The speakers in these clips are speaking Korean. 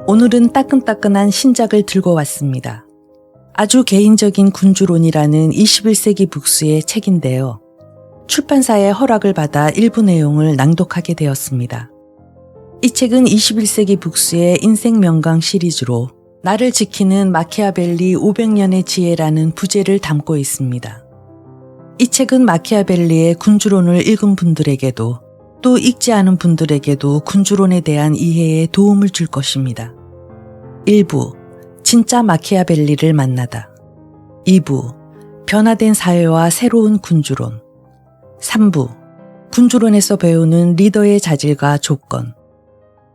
오늘은 따끈따끈한 신작을 들고 왔습니다. 아주 개인적인 군주론이라는 21세기 북스의 책인데요. 출판사의 허락을 받아 일부 내용을 낭독하게 되었습니다. 이 책은 21세기 북스의 인생 명강 시리즈로 나를 지키는 마키아벨리 500년의 지혜라는 부제를 담고 있습니다. 이 책은 마키아벨리의 군주론을 읽은 분들에게도 또 읽지 않은 분들에게도 군주론에 대한 이해에 도움을 줄 것입니다. 1부, 진짜 마키아벨리를 만나다. 2부, 변화된 사회와 새로운 군주론. 3부, 군주론에서 배우는 리더의 자질과 조건.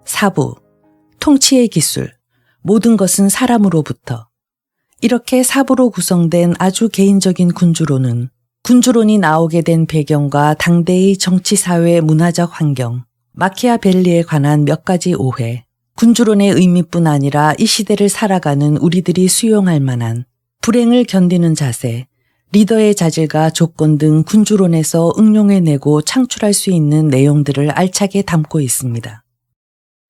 4부, 통치의 기술. 모든 것은 사람으로부터. 이렇게 4부로 구성된 아주 개인적인 군주론이 나오게 된 배경과 당대의 정치, 사회, 문화적 환경, 마키아벨리에 관한 몇 가지 오해, 군주론의 의미뿐 아니라 이 시대를 살아가는 우리들이 수용할 만한 불행을 견디는 자세, 리더의 자질과 조건 등 군주론에서 응용해내고 창출할 수 있는 내용들을 알차게 담고 있습니다.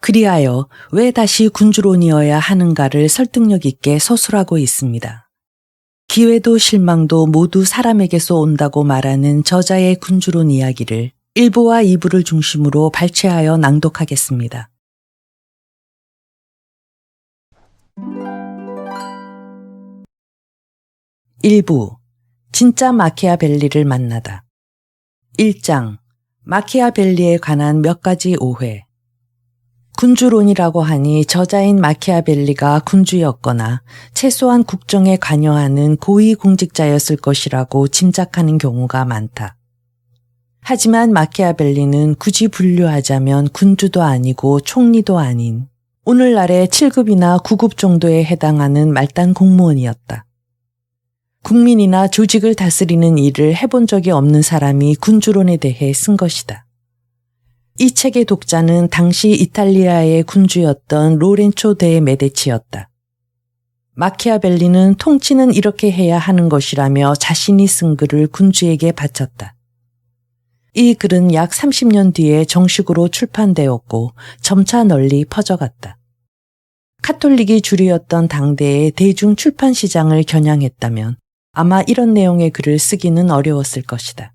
그리하여 왜 다시 군주론이어야 하는가를 설득력 있게 서술하고 있습니다. 기회도 실망도 모두 사람에게서 온다고 말하는 저자의 군주론 이야기를 1부와 2부를 중심으로 발췌하여 낭독하겠습니다. 1부, 진짜 마키아벨리를 만나다. 1장, 마키아벨리에 관한 몇 가지 오해. 군주론이라고 하니 저자인 마키아벨리가 군주였거나 최소한 국정에 관여하는 고위공직자였을 것이라고 짐작하는 경우가 많다. 하지만 마키아벨리는 굳이 분류하자면 군주도 아니고 총리도 아닌 오늘날의 7급이나 9급 정도에 해당하는 말단 공무원이었다. 국민이나 조직을 다스리는 일을 해본 적이 없는 사람이 군주론에 대해 쓴 것이다. 이 책의 독자는 당시 이탈리아의 군주였던 로렌초 데 메디치였다. 마키아벨리는 통치는 이렇게 해야 하는 것이라며 자신이 쓴 글을 군주에게 바쳤다. 이 글은 약 30년 뒤에 정식으로 출판되었고 점차 널리 퍼져갔다. 카톨릭이 주류였던 당대의 대중 출판 시장을 겨냥했다면 아마 이런 내용의 글을 쓰기는 어려웠을 것이다.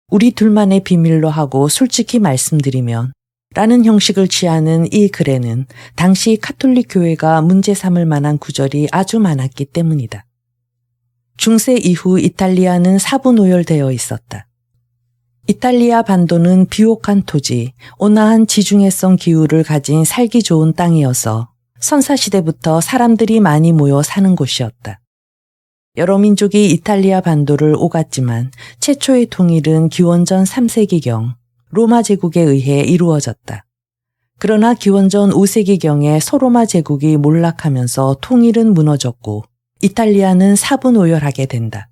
우리 둘만의 비밀로 하고 솔직히 말씀드리면 라는 형식을 취하는 이 글에는 당시 카톨릭 교회가 문제 삼을 만한 구절이 아주 많았기 때문이다. 중세 이후 이탈리아는 사분오열되어 있었다. 이탈리아 반도는 비옥한 토지, 온화한 지중해성 기후를 가진 살기 좋은 땅이어서 선사시대부터 사람들이 많이 모여 사는 곳이었다. 여러 민족이 이탈리아 반도를 오갔지만 최초의 통일은 기원전 3세기경 로마 제국에 의해 이루어졌다. 그러나 기원전 5세기경에 소로마 제국이 몰락하면서 통일은 무너졌고 이탈리아는 사분오열하게 된다.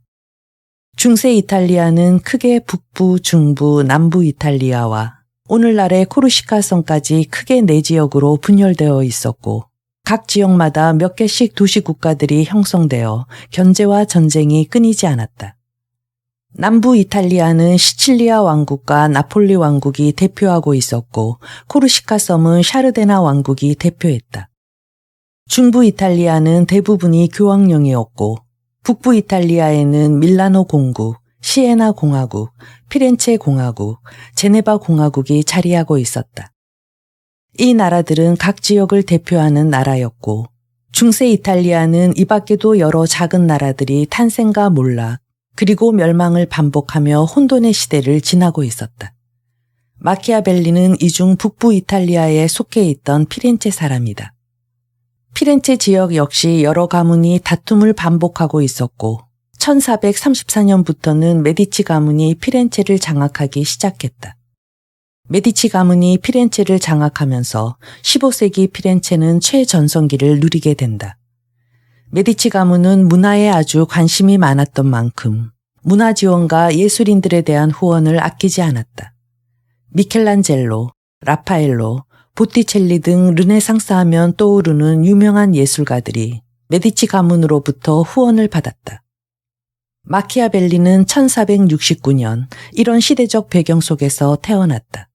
중세 이탈리아는 크게 북부, 중부, 남부 이탈리아와 오늘날의 코르시카 섬까지 크게 4지역으로 분열되어 있었고 각 지역마다 몇 개씩 도시국가들이 형성되어 견제와 전쟁이 끊이지 않았다. 남부 이탈리아는 시칠리아 왕국과 나폴리 왕국이 대표하고 있었고 코르시카 섬은 샤르데나 왕국이 대표했다. 중부 이탈리아는 대부분이 교황령이었고 북부 이탈리아에는 밀라노 공국, 시에나 공화국, 피렌체 공화국, 제네바 공화국이 자리하고 있었다. 이 나라들은 각 지역을 대표하는 나라였고 중세 이탈리아는 이 밖에도 여러 작은 나라들이 탄생과 몰락 그리고 멸망을 반복하며 혼돈의 시대를 지나고 있었다. 마키아벨리는 이중 북부 이탈리아에 속해 있던 피렌체 사람이다. 피렌체 지역 역시 여러 가문이 다툼을 반복하고 있었고 1434년부터는 메디치 가문이 피렌체를 장악하기 시작했다. 메디치 가문이 피렌체를 장악하면서 15세기 피렌체는 최전성기를 누리게 된다. 메디치 가문은 문화에 아주 관심이 많았던 만큼 문화 지원과 예술인들에 대한 후원을 아끼지 않았다. 미켈란젤로, 라파엘로, 보티첼리 등 르네상스 하면 떠오르는 유명한 예술가들이 메디치 가문으로부터 후원을 받았다. 마키아벨리는 1469년 이런 시대적 배경 속에서 태어났다.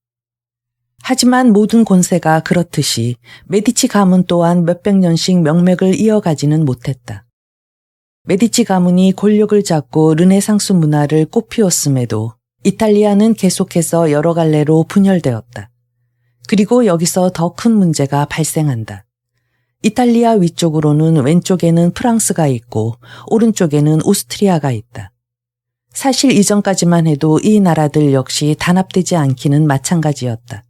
하지만 모든 권세가 그렇듯이 메디치 가문 또한 몇백 년씩 명맥을 이어가지는 못했다. 메디치 가문이 권력을 잡고 르네상스 문화를 꽃피웠음에도 이탈리아는 계속해서 여러 갈래로 분열되었다. 그리고 여기서 더 큰 문제가 발생한다. 이탈리아 위쪽으로는 왼쪽에는 프랑스가 있고 오른쪽에는 오스트리아가 있다. 사실 이전까지만 해도 이 나라들 역시 단합되지 않기는 마찬가지였다.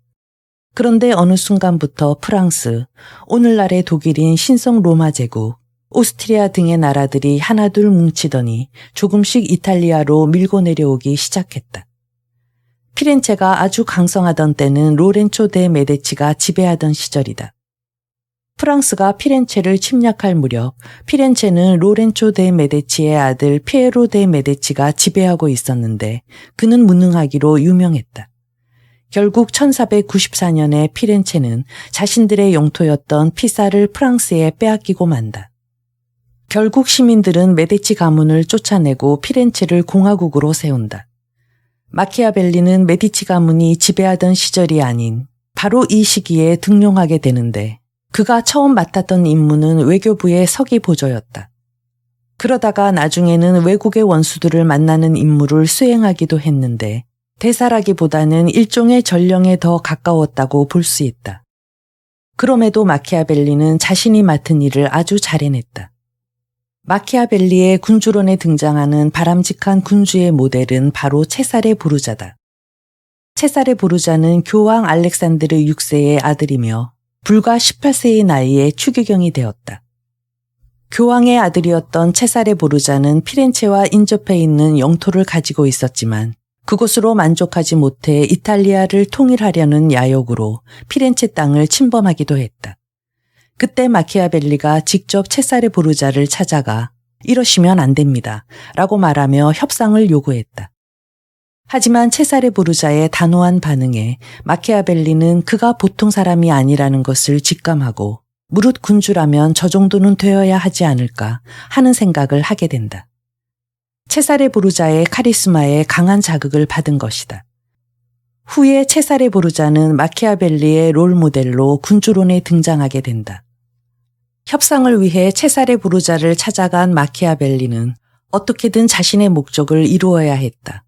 그런데 어느 순간부터 프랑스, 오늘날의 독일인 신성 로마 제국, 오스트리아 등의 나라들이 하나둘 뭉치더니 조금씩 이탈리아로 밀고 내려오기 시작했다. 피렌체가 아주 강성하던 때는 로렌초 데 메디치가 지배하던 시절이다. 프랑스가 피렌체를 침략할 무렵 피렌체는 로렌초 데 메디치의 아들 피에로 데 메디치가 지배하고 있었는데 그는 무능하기로 유명했다. 결국 1494년에 피렌체는 자신들의 영토였던 피사를 프랑스에 빼앗기고 만다. 결국 시민들은 메디치 가문을 쫓아내고 피렌체를 공화국으로 세운다. 마키아벨리는 메디치 가문이 지배하던 시절이 아닌 바로 이 시기에 등용하게 되는데 그가 처음 맡았던 임무는 외교부의 서기 보조였다. 그러다가 나중에는 외국의 원수들을 만나는 임무를 수행하기도 했는데 대사라기보다는 일종의 전령에 더 가까웠다고 볼 수 있다. 그럼에도 마키아벨리는 자신이 맡은 일을 아주 잘 해냈다. 마키아벨리의 군주론에 등장하는 바람직한 군주의 모델은 바로 체사레 보르자다. 체사레 보르자는 교황 알렉산드르 6세의 아들이며 불과 18세의 나이에 추기경이 되었다. 교황의 아들이었던 체사레 보르자는 피렌체와 인접해 있는 영토를 가지고 있었지만 그곳으로 만족하지 못해 이탈리아를 통일하려는 야욕으로 피렌체 땅을 침범하기도 했다. 그때 마키아벨리가 직접 체사레 보르자를 찾아가 이러시면 안 됩니다 라고 말하며 협상을 요구했다. 하지만 체사레 보르자의 단호한 반응에 마키아벨리는 그가 보통 사람이 아니라는 것을 직감하고 무릇 군주라면 저 정도는 되어야 하지 않을까 하는 생각을 하게 된다. 체사레 보르자의 카리스마에 강한 자극을 받은 것이다. 후에 체사레 보르자는 마키아벨리의 롤모델로 군주론에 등장하게 된다. 협상을 위해 체사레 보르자를 찾아간 마키아벨리는 어떻게든 자신의 목적을 이루어야 했다.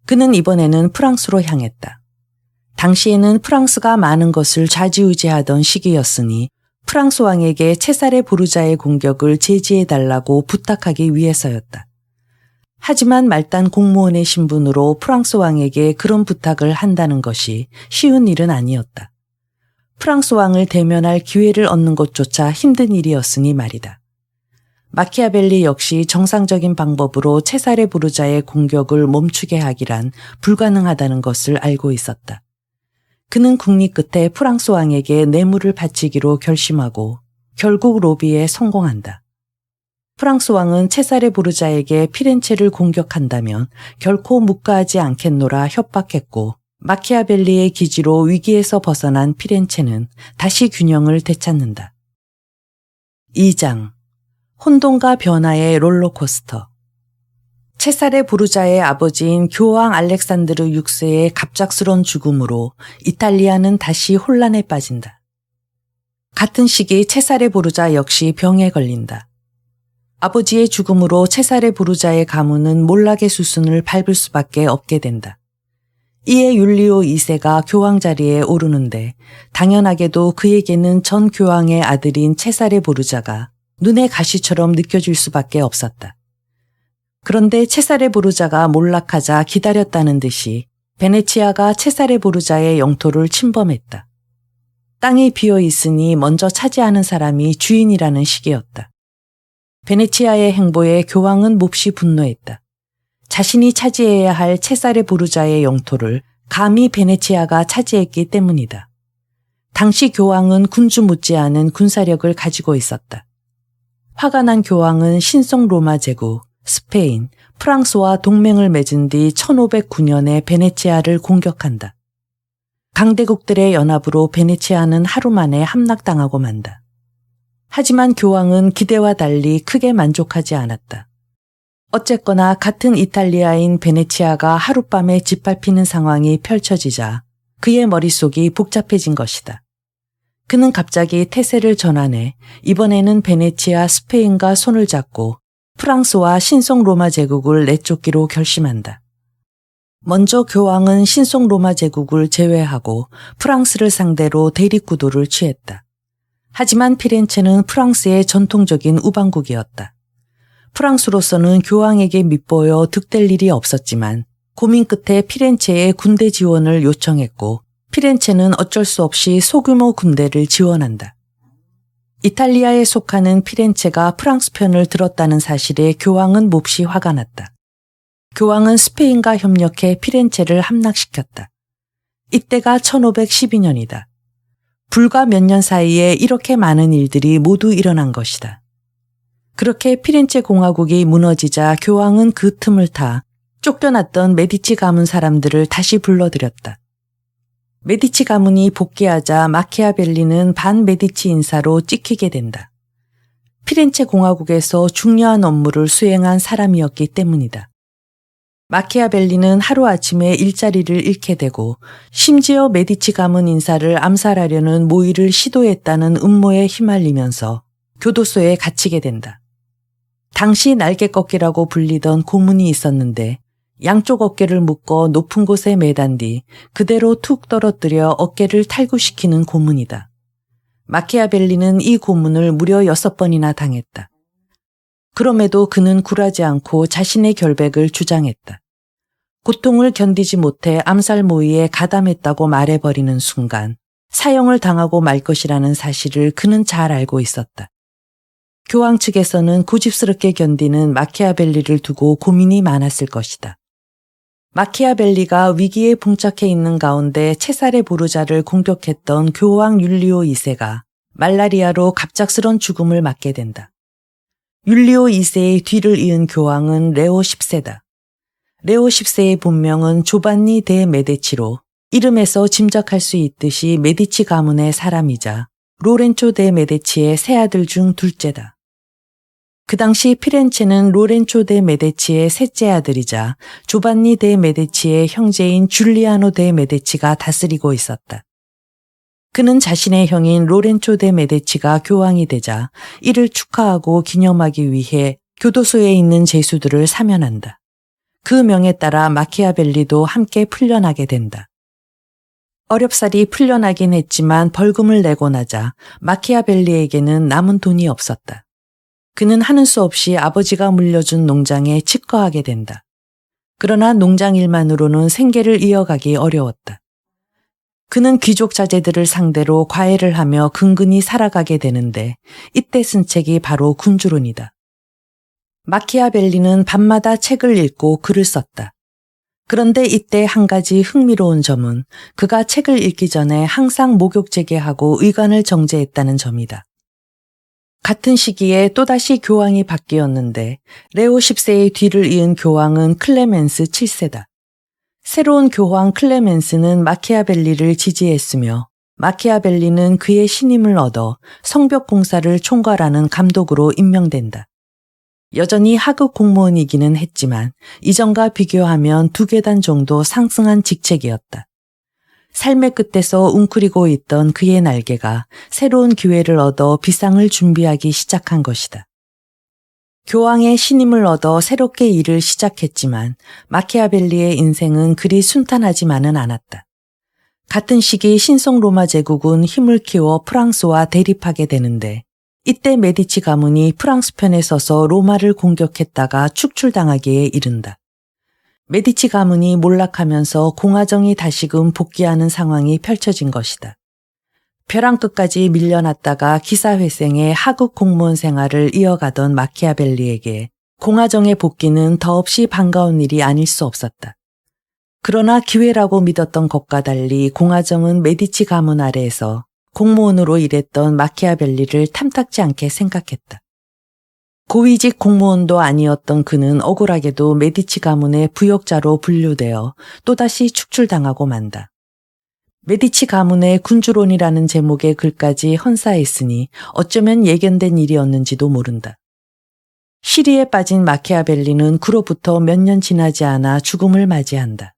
그는 이번에는 프랑스로 향했다. 당시에는 프랑스가 많은 것을 좌지우지하던 시기였으니 프랑스 왕에게 체사레 보르자의 공격을 제지해달라고 부탁하기 위해서였다. 하지만 말단 공무원의 신분으로 프랑스 왕에게 그런 부탁을 한다는 것이 쉬운 일은 아니었다. 프랑스 왕을 대면할 기회를 얻는 것조차 힘든 일이었으니 말이다. 마키아벨리 역시 정상적인 방법으로 체사레 보르자의 공격을 멈추게 하기란 불가능하다는 것을 알고 있었다. 그는 국리 끝에 프랑스 왕에게 뇌물을 바치기로 결심하고 결국 로비에 성공한다. 프랑스 왕은 체사레 보르자에게 피렌체를 공격한다면 결코 묵과하지 않겠노라 협박했고 마키아벨리의 기지로 위기에서 벗어난 피렌체는 다시 균형을 되찾는다. 2장 혼돈과 변화의 롤러코스터. 체사레 보르자의 아버지인 교황 알렉산드르 6세의 갑작스런 죽음으로 이탈리아는 다시 혼란에 빠진다. 같은 시기 체사레 보르자 역시 병에 걸린다. 아버지의 죽음으로 체사레 보르자의 가문은 몰락의 수순을 밟을 수밖에 없게 된다. 이에 율리오 2세가 교황 자리에 오르는데 당연하게도 그에게는 전 교황의 아들인 체사레 보르자가 눈의 가시처럼 느껴질 수밖에 없었다. 그런데 체사레 보르자가 몰락하자 기다렸다는 듯이 베네치아가 체사레 보르자의 영토를 침범했다. 땅이 비어 있으니 먼저 차지하는 사람이 주인이라는 식이었다. 베네치아의 행보에 교황은 몹시 분노했다. 자신이 차지해야 할 체사레 보르자의 영토를 감히 베네치아가 차지했기 때문이다. 당시 교황은 군주 못지않은 군사력을 가지고 있었다. 화가 난 교황은 신성 로마 제국, 스페인, 프랑스와 동맹을 맺은 뒤 1509년에 베네치아를 공격한다. 강대국들의 연합으로 베네치아는 하루 만에 함락당하고 만다. 하지만 교황은 기대와 달리 크게 만족하지 않았다. 어쨌거나 같은 이탈리아인 베네치아가 하룻밤에 짓밟히는 상황이 펼쳐지자 그의 머릿속이 복잡해진 것이다. 그는 갑자기 태세를 전환해 이번에는 베네치아 스페인과 손을 잡고 프랑스와 신성 로마 제국을 내쫓기로 결심한다. 먼저 교황은 신성 로마 제국을 제외하고 프랑스를 상대로 대립구도를 취했다. 하지만 피렌체는 프랑스의 전통적인 우방국이었다. 프랑스로서는 교황에게 밑보여 득될 일이 없었지만 고민 끝에 피렌체에 군대 지원을 요청했고 피렌체는 어쩔 수 없이 소규모 군대를 지원한다. 이탈리아에 속하는 피렌체가 프랑스 편을 들었다는 사실에 교황은 몹시 화가 났다. 교황은 스페인과 협력해 피렌체를 함락시켰다. 이때가 1512년이다. 불과 몇 년 사이에 이렇게 많은 일들이 모두 일어난 것이다. 그렇게 피렌체 공화국이 무너지자 교황은 그 틈을 타 쫓겨났던 메디치 가문 사람들을 다시 불러들였다. 메디치 가문이 복귀하자 마키아벨리는 반메디치 인사로 찍히게 된다. 피렌체 공화국에서 중요한 업무를 수행한 사람이었기 때문이다. 마키아벨리는 하루아침에 일자리를 잃게 되고 심지어 메디치 가문 인사를 암살하려는 모의를 시도했다는 음모에 휘말리면서 교도소에 갇히게 된다. 당시 날개꺾기라고 불리던 고문이 있었는데 양쪽 어깨를 묶어 높은 곳에 매단 뒤 그대로 툭 떨어뜨려 어깨를 탈구시키는 고문이다. 마키아벨리는 이 고문을 무려 6번이나 당했다. 그럼에도 그는 굴하지 않고 자신의 결백을 주장했다. 고통을 견디지 못해 암살 모의에 가담했다고 말해버리는 순간 사형을 당하고 말 것이라는 사실을 그는 잘 알고 있었다. 교황 측에서는 고집스럽게 견디는 마키아벨리를 두고 고민이 많았을 것이다. 마키아벨리가 위기에 봉착해 있는 가운데 체사레 보르자를 공격했던 교황 율리오 2세가 말라리아로 갑작스런 죽음을 맞게 된다. 율리오 2세의 뒤를 이은 교황은 레오 10세다. 레오 10세의 본명은 조반니 데 메데치로 이름에서 짐작할 수 있듯이 메디치 가문의 사람이자 로렌초 데 메데치의 세 아들 중 둘째다. 그 당시 피렌체는 로렌초 데 메데치의 셋째 아들이자 조반니 데 메데치의 형제인 줄리아노 데 메데치가 다스리고 있었다. 그는 자신의 형인 로렌초 데 메데치가 교황이 되자 이를 축하하고 기념하기 위해 교도소에 있는 죄수들을 사면한다. 그 명에 따라 마키아벨리도 함께 풀려나게 된다. 어렵사리 풀려나긴 했지만 벌금을 내고 나자 마키아벨리에게는 남은 돈이 없었다. 그는 하는 수 없이 아버지가 물려준 농장에 직거하게 된다. 그러나 농장 일만으로는 생계를 이어가기 어려웠다. 그는 귀족 자제들을 상대로 과외를 하며 근근히 살아가게 되는데 이때 쓴 책이 바로 군주론이다. 마키아벨리는 밤마다 책을 읽고 글을 썼다. 그런데 이때 한 가지 흥미로운 점은 그가 책을 읽기 전에 항상 목욕 재개하고 의관을 정제했다는 점이다. 같은 시기에 또다시 교황이 바뀌었는데 레오 10세의 뒤를 이은 교황은 클레멘스 7세다. 새로운 교황 클레멘스는 마키아벨리를 지지했으며 마키아벨리는 그의 신임을 얻어 성벽 공사를 총괄하는 감독으로 임명된다. 여전히 하급 공무원이기는 했지만 이전과 비교하면 2계단 정도 상승한 직책이었다. 삶의 끝에서 웅크리고 있던 그의 날개가 새로운 기회를 얻어 비상을 준비하기 시작한 것이다. 교황의 신임을 얻어 새롭게 일을 시작했지만 마키아벨리의 인생은 그리 순탄하지만은 않았다. 같은 시기 신성 로마 제국은 힘을 키워 프랑스와 대립하게 되는데 이때 메디치 가문이 프랑스 편에 서서 로마를 공격했다가 축출당하기에 이른다. 메디치 가문이 몰락하면서 공화정이 다시금 복귀하는 상황이 펼쳐진 것이다. 벼랑 끝까지 밀려났다가 기사회생의 하급 공무원 생활을 이어가던 마키아벨리에게 공화정의 복귀는 더없이 반가운 일이 아닐 수 없었다. 그러나 기회라고 믿었던 것과 달리 공화정은 메디치 가문 아래에서 공무원으로 일했던 마키아벨리를 탐탁지 않게 생각했다. 고위직 공무원도 아니었던 그는 억울하게도 메디치 가문의 부역자로 분류되어 또다시 축출당하고 만다. 메디치 가문의 군주론이라는 제목의 글까지 헌사했으니 어쩌면 예견된 일이었는지도 모른다. 시리에 빠진 마키아벨리는 그로부터 몇 년 지나지 않아 죽음을 맞이한다.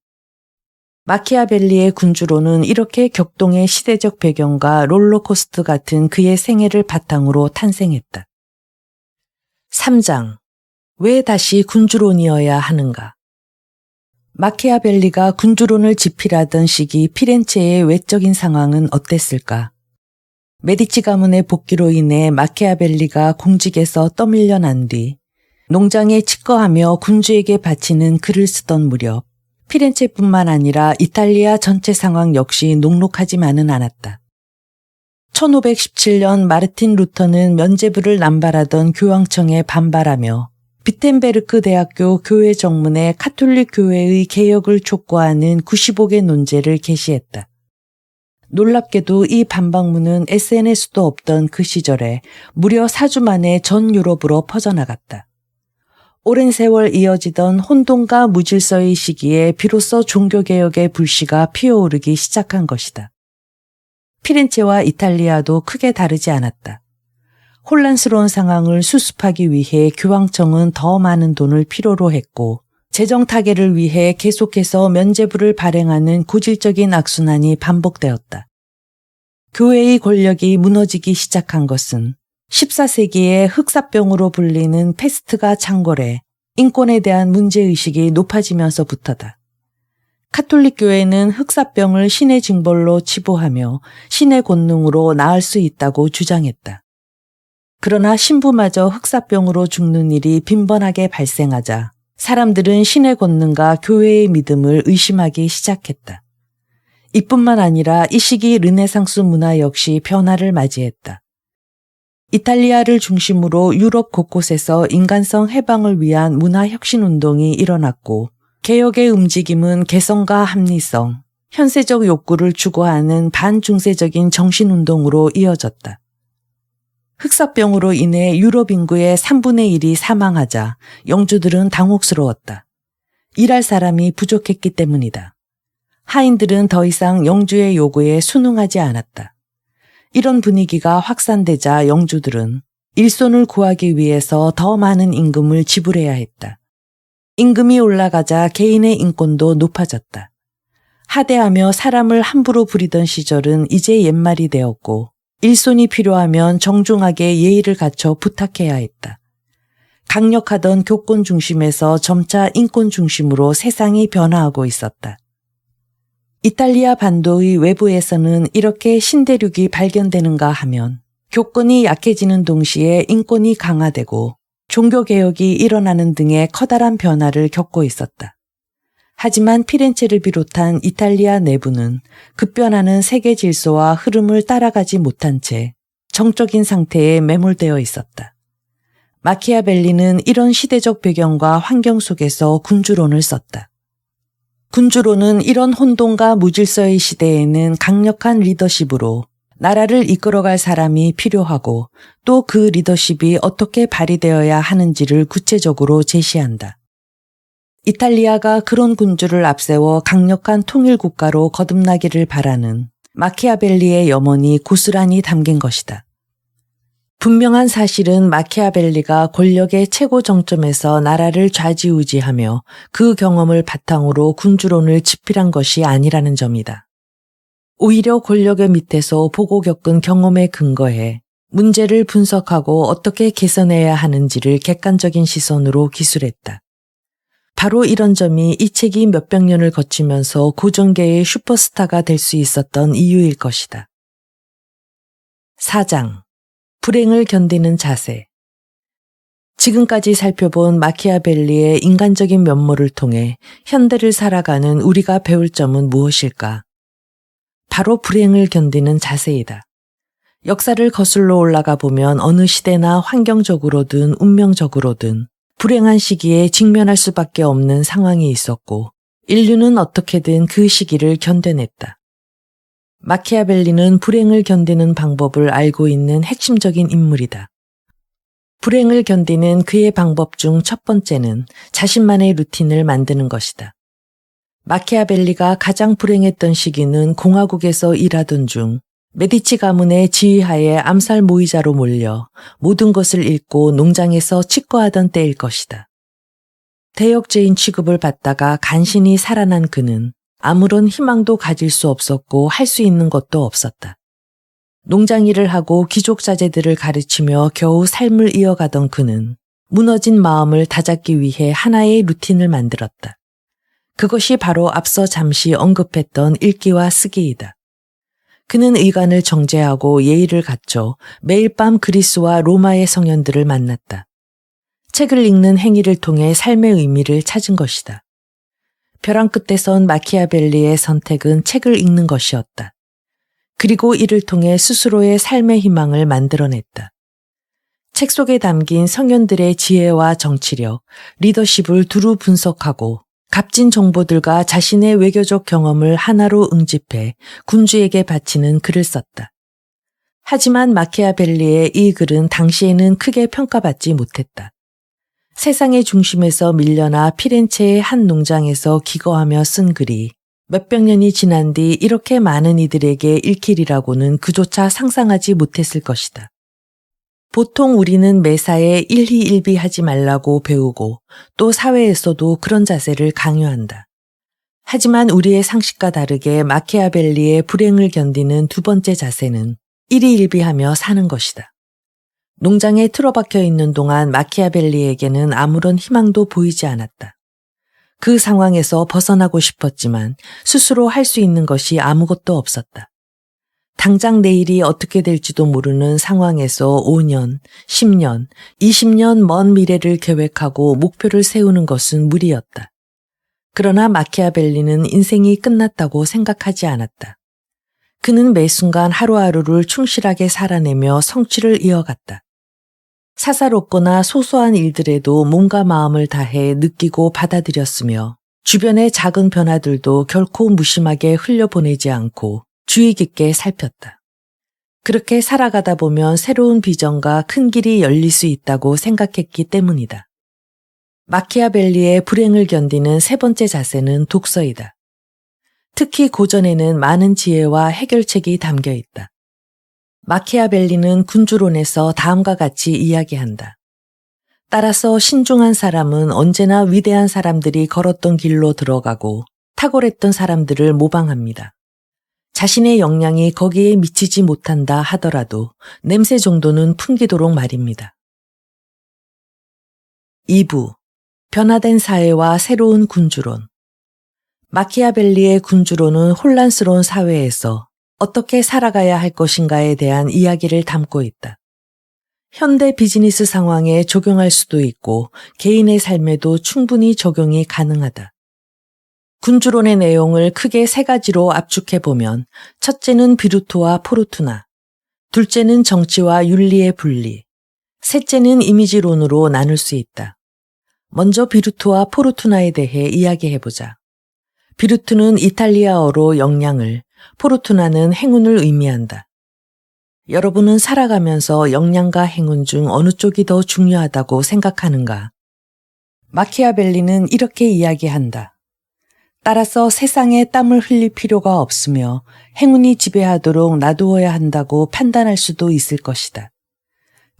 마키아벨리의 군주론은 이렇게 격동의 시대적 배경과 롤러코스터 같은 그의 생애를 바탕으로 탄생했다. 3장. 왜 다시 군주론이어야 하는가? 마키아벨리가 군주론을 집필하던 시기 피렌체의 외적인 상황은 어땠을까? 메디치 가문의 복귀로 인해 마키아벨리가 공직에서 떠밀려난 뒤 농장에 치거하며 군주에게 바치는 글을 쓰던 무렵 피렌체뿐만 아니라 이탈리아 전체 상황 역시 녹록하지만은 않았다. 1517년 마르틴 루터는 면죄부를 남발하던 교황청에 반발하며 비텐베르크 대학교 교회 정문에 카톨릭 교회의 개혁을 촉구하는 95개 논제를 게시했다. 놀랍게도 이 반박문은 SNS도 없던 그 시절에 무려 4주 만에 전 유럽으로 퍼져나갔다. 오랜 세월 이어지던 혼돈과 무질서의 시기에 비로소 종교개혁의 불씨가 피어오르기 시작한 것이다. 피렌체와 이탈리아도 크게 다르지 않았다. 혼란스러운 상황을 수습하기 위해 교황청은 더 많은 돈을 필요로 했고 재정 타개를 위해 계속해서 면죄부를 발행하는 고질적인 악순환이 반복되었다. 교회의 권력이 무너지기 시작한 것은 14세기에 흑사병으로 불리는 패스트가 창궐해 인권에 대한 문제의식이 높아지면서부터다. 카톨릭 교회는 흑사병을 신의 징벌로 치부하며 신의 권능으로 나을 수 있다고 주장했다. 그러나 신부마저 흑사병으로 죽는 일이 빈번하게 발생하자 사람들은 신의 권능과 교회의 믿음을 의심하기 시작했다. 이뿐만 아니라 이 시기 르네상스 문화 역시 변화를 맞이했다. 이탈리아를 중심으로 유럽 곳곳에서 인간성 해방을 위한 문화혁신운동이 일어났고 개혁의 움직임은 개성과 합리성, 현세적 욕구를 추구하는 반중세적인 정신운동으로 이어졌다. 흑사병으로 인해 유럽 인구의 3분의 1이 사망하자 영주들은 당혹스러웠다. 일할 사람이 부족했기 때문이다. 하인들은 더 이상 영주의 요구에 순응하지 않았다. 이런 분위기가 확산되자 영주들은 일손을 구하기 위해서 더 많은 임금을 지불해야 했다. 임금이 올라가자 개인의 인권도 높아졌다. 하대하며 사람을 함부로 부리던 시절은 이제 옛말이 되었고 일손이 필요하면 정중하게 예의를 갖춰 부탁해야 했다. 강력하던 교권 중심에서 점차 인권 중심으로 세상이 변화하고 있었다. 이탈리아 반도의 외부에서는 이렇게 신대륙이 발견되는가 하면 교권이 약해지는 동시에 인권이 강화되고 종교개혁이 일어나는 등의 커다란 변화를 겪고 있었다. 하지만 피렌체를 비롯한 이탈리아 내부는 급변하는 세계 질서와 흐름을 따라가지 못한 채 정적인 상태에 매몰되어 있었다. 마키아벨리는 이런 시대적 배경과 환경 속에서 군주론을 썼다. 군주론은 이런 혼돈과 무질서의 시대에는 강력한 리더십으로 나라를 이끌어갈 사람이 필요하고 또 그 리더십이 어떻게 발휘되어야 하는지를 구체적으로 제시한다. 이탈리아가 그런 군주를 앞세워 강력한 통일국가로 거듭나기를 바라는 마키아벨리의 염원이 고스란히 담긴 것이다. 분명한 사실은 마키아벨리가 권력의 최고 정점에서 나라를 좌지우지하며 그 경험을 바탕으로 군주론을 집필한 것이 아니라는 점이다. 오히려 권력의 밑에서 보고 겪은 경험에 근거해 문제를 분석하고 어떻게 개선해야 하는지를 객관적인 시선으로 기술했다. 바로 이런 점이 이 책이 몇백 년을 거치면서 고전계의 슈퍼스타가 될 수 있었던 이유일 것이다. 4장. 불행을 견디는 자세. 지금까지 살펴본 마키아벨리의 인간적인 면모를 통해 현대를 살아가는 우리가 배울 점은 무엇일까? 바로 불행을 견디는 자세이다. 역사를 거슬러 올라가 보면 어느 시대나 환경적으로든 운명적으로든 불행한 시기에 직면할 수밖에 없는 상황이 있었고 인류는 어떻게든 그 시기를 견뎌냈다. 마키아벨리는 불행을 견디는 방법을 알고 있는 핵심적인 인물이다. 불행을 견디는 그의 방법 중 첫 번째는 자신만의 루틴을 만드는 것이다. 마키아벨리가 가장 불행했던 시기는 공화국에서 일하던 중 메디치 가문의 지휘하에 암살 모의자로 몰려 모든 것을 잃고 농장에서 치과하던 때일 것이다. 대역죄인 취급을 받다가 간신히 살아난 그는 아무런 희망도 가질 수 없었고 할 수 있는 것도 없었다. 농장 일을 하고 귀족 자제들을 가르치며 겨우 삶을 이어가던 그는 무너진 마음을 다잡기 위해 하나의 루틴을 만들었다. 그것이 바로 앞서 잠시 언급했던 읽기와 쓰기이다. 그는 의관을 정제하고 예의를 갖춰 매일 밤 그리스와 로마의 성현들을 만났다. 책을 읽는 행위를 통해 삶의 의미를 찾은 것이다. 벼랑 끝에 선 마키아벨리의 선택은 책을 읽는 것이었다. 그리고 이를 통해 스스로의 삶의 희망을 만들어냈다. 책 속에 담긴 성현들의 지혜와 정치력, 리더십을 두루 분석하고 값진 정보들과 자신의 외교적 경험을 하나로 응집해 군주에게 바치는 글을 썼다. 하지만 마키아벨리의 이 글은 당시에는 크게 평가받지 못했다. 세상의 중심에서 밀려나 피렌체의 한 농장에서 기거하며 쓴 글이 몇백 년이 지난 뒤 이렇게 많은 이들에게 읽히리라고는 그조차 상상하지 못했을 것이다. 보통 우리는 매사에 일희일비하지 말라고 배우고 또 사회에서도 그런 자세를 강요한다. 하지만 우리의 상식과 다르게 마키아벨리의 불행을 견디는 두 번째 자세는 일희일비하며 사는 것이다. 농장에 틀어박혀 있는 동안 마키아벨리에게는 아무런 희망도 보이지 않았다. 그 상황에서 벗어나고 싶었지만 스스로 할 수 있는 것이 아무것도 없었다. 당장 내일이 어떻게 될지도 모르는 상황에서 5년, 10년, 20년 먼 미래를 계획하고 목표를 세우는 것은 무리였다. 그러나 마키아벨리는 인생이 끝났다고 생각하지 않았다. 그는 매 순간 하루하루를 충실하게 살아내며 성취를 이어갔다. 사사롭거나 소소한 일들에도 몸과 마음을 다해 느끼고 받아들였으며 주변의 작은 변화들도 결코 무심하게 흘려보내지 않고 주의 깊게 살폈다. 그렇게 살아가다 보면 새로운 비전과 큰 길이 열릴 수 있다고 생각했기 때문이다. 마키아벨리의 불행을 견디는 세 번째 자세는 독서이다. 특히 고전에는 많은 지혜와 해결책이 담겨 있다. 마키아벨리는 군주론에서 다음과 같이 이야기한다. 따라서 신중한 사람은 언제나 위대한 사람들이 걸었던 길로 들어가고 탁월했던 사람들을 모방합니다. 자신의 역량이 거기에 미치지 못한다 하더라도 냄새 정도는 풍기도록 말입니다. 2부. 변화된 사회와 새로운 군주론. 마키아벨리의 군주론은 혼란스러운 사회에서 어떻게 살아가야 할 것인가에 대한 이야기를 담고 있다. 현대 비즈니스 상황에 적용할 수도 있고 개인의 삶에도 충분히 적용이 가능하다. 군주론의 내용을 크게 세 가지로 압축해보면 첫째는 비루토와 포르투나, 둘째는 정치와 윤리의 분리, 셋째는 이미지론으로 나눌 수 있다. 먼저 비루토와 포르투나에 대해 이야기해보자. 비루토는 이탈리아어로 역량을, 포르투나는 행운을 의미한다. 여러분은 살아가면서 역량과 행운 중 어느 쪽이 더 중요하다고 생각하는가? 마키아벨리는 이렇게 이야기한다. 따라서 세상에 땀을 흘릴 필요가 없으며 행운이 지배하도록 놔두어야 한다고 판단할 수도 있을 것이다.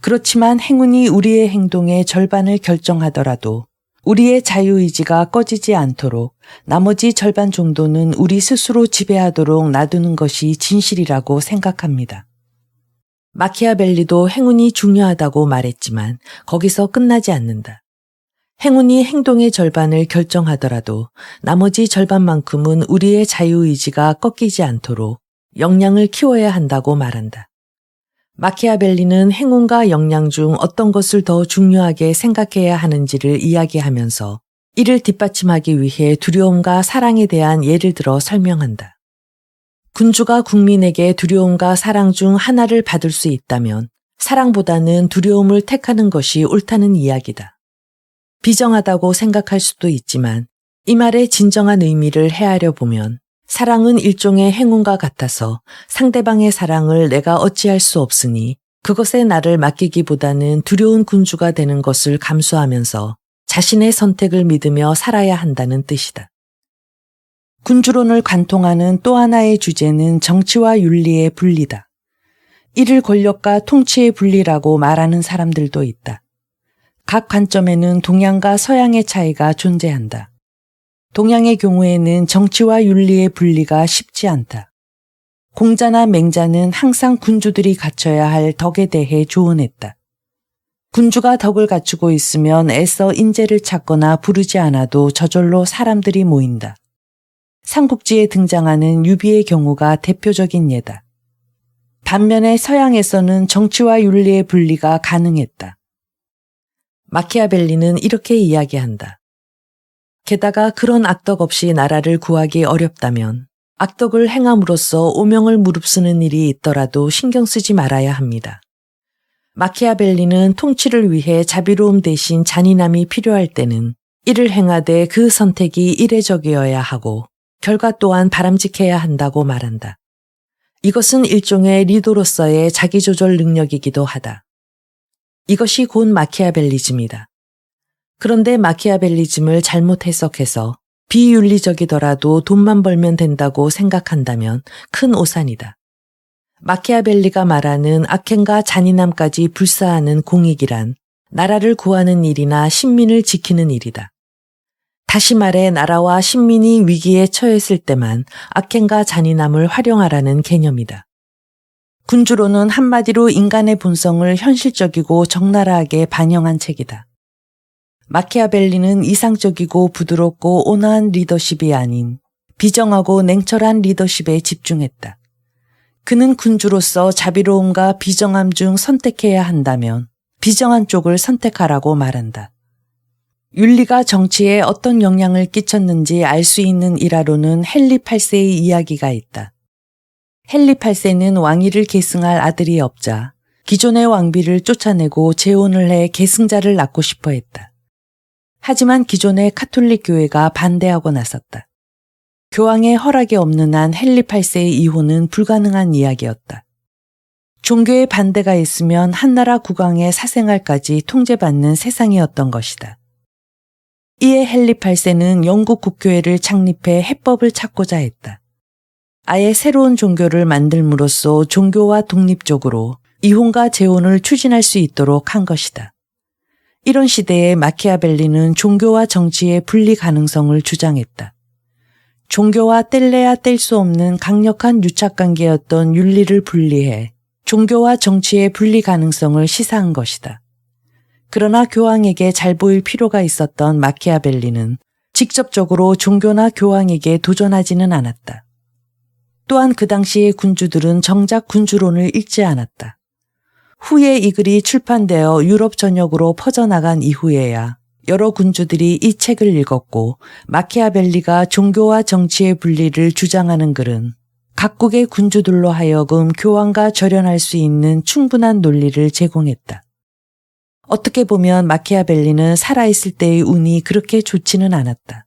그렇지만 행운이 우리의 행동의 절반을 결정하더라도 우리의 자유의지가 꺼지지 않도록 나머지 절반 정도는 우리 스스로 지배하도록 놔두는 것이 진실이라고 생각합니다. 마키아벨리도 행운이 중요하다고 말했지만 거기서 끝나지 않는다. 행운이 행동의 절반을 결정하더라도 나머지 절반만큼은 우리의 자유의지가 꺾이지 않도록 역량을 키워야 한다고 말한다. 마키아벨리는 행운과 역량 중 어떤 것을 더 중요하게 생각해야 하는지를 이야기하면서 이를 뒷받침하기 위해 두려움과 사랑에 대한 예를 들어 설명한다. 군주가 국민에게 두려움과 사랑 중 하나를 받을 수 있다면 사랑보다는 두려움을 택하는 것이 옳다는 이야기다. 비정하다고 생각할 수도 있지만 이 말의 진정한 의미를 헤아려 보면 사랑은 일종의 행운과 같아서 상대방의 사랑을 내가 어찌할 수 없으니 그것에 나를 맡기기보다는 두려운 군주가 되는 것을 감수하면서 자신의 선택을 믿으며 살아야 한다는 뜻이다. 군주론을 관통하는 또 하나의 주제는 정치와 윤리의 분리다. 이를 권력과 통치의 분리라고 말하는 사람들도 있다. 각 관점에는 동양과 서양의 차이가 존재한다. 동양의 경우에는 정치와 윤리의 분리가 쉽지 않다. 공자나 맹자는 항상 군주들이 갖춰야 할 덕에 대해 조언했다. 군주가 덕을 갖추고 있으면 애써 인재를 찾거나 부르지 않아도 저절로 사람들이 모인다. 삼국지에 등장하는 유비의 경우가 대표적인 예다. 반면에 서양에서는 정치와 윤리의 분리가 가능했다. 마키아벨리는 이렇게 이야기한다. 게다가 그런 악덕 없이 나라를 구하기 어렵다면 악덕을 행함으로써 오명을 무릅쓰는 일이 있더라도 신경 쓰지 말아야 합니다. 마키아벨리는 통치를 위해 자비로움 대신 잔인함이 필요할 때는 이를 행하되 그 선택이 이례적이어야 하고 결과 또한 바람직해야 한다고 말한다. 이것은 일종의 리더로서의 자기조절 능력이기도 하다. 이것이 곧 마키아벨리즘이다. 그런데 마키아벨리즘을 잘못 해석해서 비윤리적이더라도 돈만 벌면 된다고 생각한다면 큰 오산이다. 마키아벨리가 말하는 악행과 잔인함까지 불사하는 공익이란 나라를 구하는 일이나 신민을 지키는 일이다. 다시 말해 나라와 신민이 위기에 처했을 때만 악행과 잔인함을 활용하라는 개념이다. 군주론은 한마디로 인간의 본성을 현실적이고 적나라하게 반영한 책이다. 마키아벨리는 이상적이고 부드럽고 온화한 리더십이 아닌 비정하고 냉철한 리더십에 집중했다. 그는 군주로서 자비로움과 비정함 중 선택해야 한다면 비정한 쪽을 선택하라고 말한다. 윤리가 정치에 어떤 영향을 끼쳤는지 알 수 있는 일화로는 헨리 8세의 이야기가 있다. 헨리 8세는 왕위를 계승할 아들이 없자 기존의 왕비를 쫓아내고 재혼을 해 계승자를 낳고 싶어 했다. 하지만 기존의 카톨릭 교회가 반대하고 나섰다. 교황의 허락이 없는 한 헨리 8세의 이혼은 불가능한 이야기였다. 종교의 반대가 있으면 한나라 국왕의 사생활까지 통제받는 세상이었던 것이다. 이에 헨리 8세는 영국 국교회를 창립해 해법을 찾고자 했다. 아예 새로운 종교를 만들므로써 종교와 독립적으로 이혼과 재혼을 추진할 수 있도록 한 것이다. 이런 시대에 마키아벨리는 종교와 정치의 분리 가능성을 주장했다. 종교와 뗄래야 뗄 수 없는 강력한 유착관계였던 윤리를 분리해 종교와 정치의 분리 가능성을 시사한 것이다. 그러나 교황에게 잘 보일 필요가 있었던 마키아벨리는 직접적으로 종교나 교황에게 도전하지는 않았다. 또한 그 당시의 군주들은 정작 군주론을 읽지 않았다. 후에 이 글이 출판되어 유럽 전역으로 퍼져나간 이후에야 여러 군주들이 이 책을 읽었고 마키아벨리가 종교와 정치의 분리를 주장하는 글은 각국의 군주들로 하여금 교황과 절연할 수 있는 충분한 논리를 제공했다. 어떻게 보면 마키아벨리는 살아있을 때의 운이 그렇게 좋지는 않았다.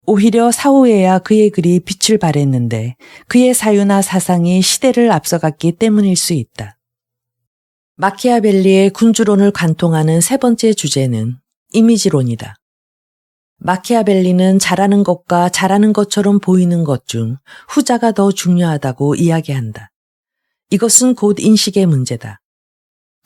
오히려 사후에야 그의 글이 빛을 발했는데 그의 사유나 사상이 시대를 앞서갔기 때문일 수 있다. 마키아벨리의 군주론을 관통하는 세 번째 주제는 이미지론이다. 마키아벨리는 잘하는 것과 잘하는 것처럼 보이는 것 중 후자가 더 중요하다고 이야기한다. 이것은 곧 인식의 문제다.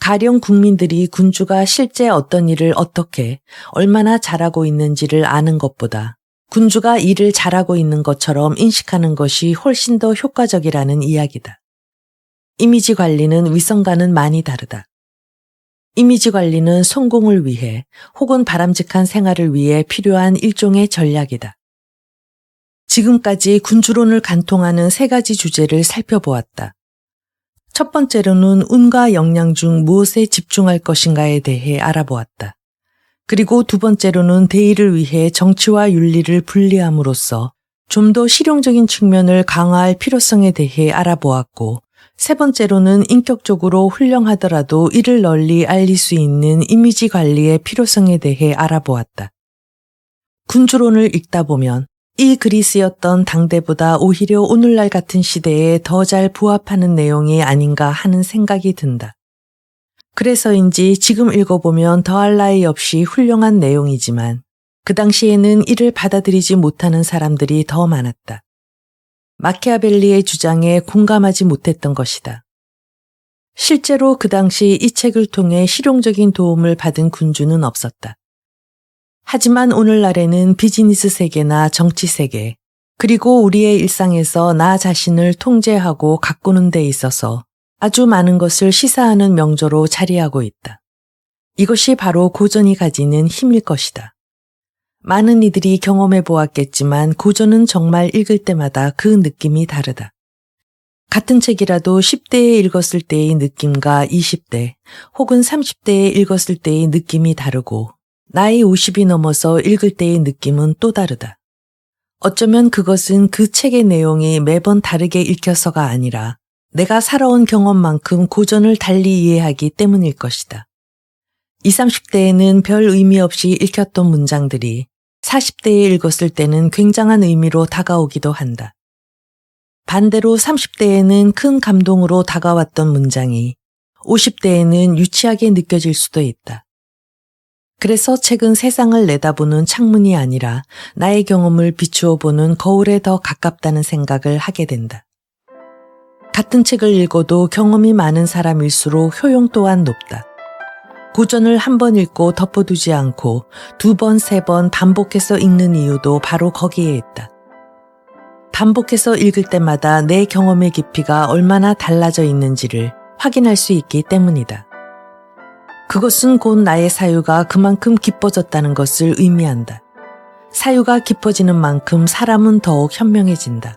가령 국민들이 군주가 실제 어떤 일을 어떻게 얼마나 잘하고 있는지를 아는 것보다 군주가 일을 잘하고 있는 것처럼 인식하는 것이 훨씬 더 효과적이라는 이야기다. 이미지 관리는 위선과는 많이 다르다. 이미지 관리는 성공을 위해 혹은 바람직한 생활을 위해 필요한 일종의 전략이다. 지금까지 군주론을 관통하는 세 가지 주제를 살펴보았다. 첫 번째로는 운과 역량 중 무엇에 집중할 것인가에 대해 알아보았다. 그리고 두 번째로는 대의를 위해 정치와 윤리를 분리함으로써 좀 더 실용적인 측면을 강화할 필요성에 대해 알아보았고, 세 번째로는 인격적으로 훌륭하더라도 이를 널리 알릴 수 있는 이미지 관리의 필요성에 대해 알아보았다. 군주론을 읽다 보면 이 글이 쓰였던 당대보다 오히려 오늘날 같은 시대에 더 잘 부합하는 내용이 아닌가 하는 생각이 든다. 그래서인지 지금 읽어보면 더할 나위 없이 훌륭한 내용이지만 그 당시에는 이를 받아들이지 못하는 사람들이 더 많았다. 마키아벨리의 주장에 공감하지 못했던 것이다. 실제로 그 당시 이 책을 통해 실용적인 도움을 받은 군주는 없었다. 하지만 오늘날에는 비즈니스 세계나 정치 세계, 그리고 우리의 일상에서 나 자신을 통제하고 가꾸는 데 있어서 아주 많은 것을 시사하는 명조로 자리하고 있다. 이것이 바로 고전이 가지는 힘일 것이다. 많은 이들이 경험해 보았겠지만 고전은 정말 읽을 때마다 그 느낌이 다르다. 같은 책이라도 10대에 읽었을 때의 느낌과 20대 혹은 30대에 읽었을 때의 느낌이 다르고 나이 50이 넘어서 읽을 때의 느낌은 또 다르다. 어쩌면 그것은 그 책의 내용이 매번 다르게 읽혀서가 아니라 내가 살아온 경험만큼 고전을 달리 이해하기 때문일 것이다. 20, 30대에는 별 의미 없이 읽혔던 문장들이 40대에 읽었을 때는 굉장한 의미로 다가오기도 한다. 반대로 30대에는 큰 감동으로 다가왔던 문장이 50대에는 유치하게 느껴질 수도 있다. 그래서 책은 세상을 내다보는 창문이 아니라 나의 경험을 비추어 보는 거울에 더 가깝다는 생각을 하게 된다. 같은 책을 읽어도 경험이 많은 사람일수록 효용 또한 높다. 고전을 한 번 읽고 덮어두지 않고 2번, 3번 반복해서 읽는 이유도 바로 거기에 있다. 반복해서 읽을 때마다 내 경험의 깊이가 얼마나 달라져 있는지를 확인할 수 있기 때문이다. 그것은 곧 나의 사유가 그만큼 깊어졌다는 것을 의미한다. 사유가 깊어지는 만큼 사람은 더욱 현명해진다.